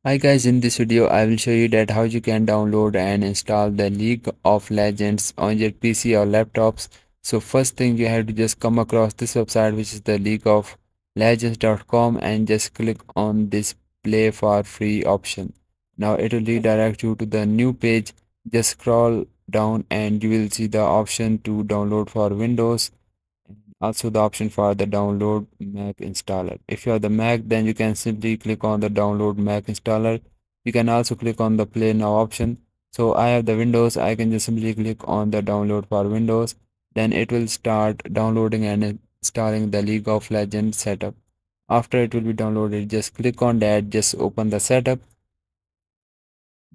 Hi guys, in this video I will show you that how you can download and install the League of Legends on your PC or laptops. So first thing you have to just come across this website, which is the leagueoflegends.com, and just click on this play for free option. Now it will redirect you to the new page. Just scroll down and you will see the option to download for Windows, also the option for the download Mac installer. If you have the Mac, then you can simply click on the download Mac installer. You can also click on the play now option. So I have the Windows, I can just simply click on the download for Windows. Then it will start downloading and installing the League of Legends setup. After it will be downloaded, just click on that, just open the setup.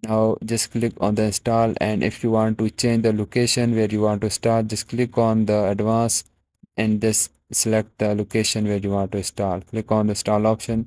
Now just click on the install, and if you want to change the location where you want to start, just click on the advanced and just select the location where you want to install. Click on the install option.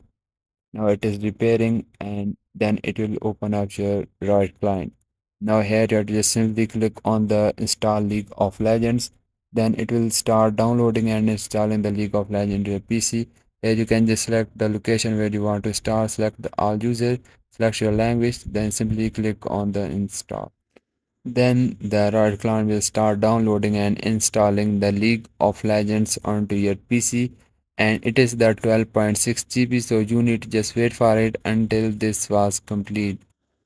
Now it is repairing, and then it will open up your Riot client. Now here you have to just simply click on the install League of Legends. Then it will start downloading and installing the League of Legends to your PC. Here you can just select the location where you want to start, select the all users, select your language, then simply click on the install. Then the Riot client will start downloading and installing the League of Legends onto your PC, and it is the 12.6 GB, so you need to just wait for it until this was complete.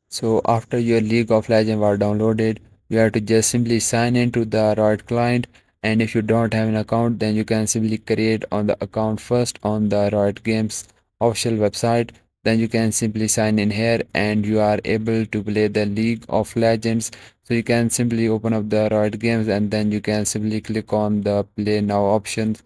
So after your League of Legends was downloaded, you have to just simply sign into the Riot client, and if you don't have an account, then you can simply create on the account first on the Riot Games official website. Then you can simply sign in here and you are able to play the League of Legends. So you can simply open up the Riot Games and then you can simply click on the play now options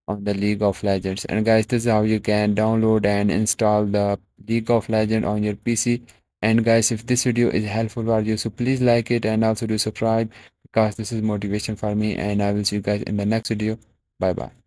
on the League of Legends. And guys, this is how you can download and install the League of Legends on your PC. And guys, if this video is helpful for you, so please like it and also do subscribe, because this is motivation for me, and I will see you guys in the next video. Bye bye.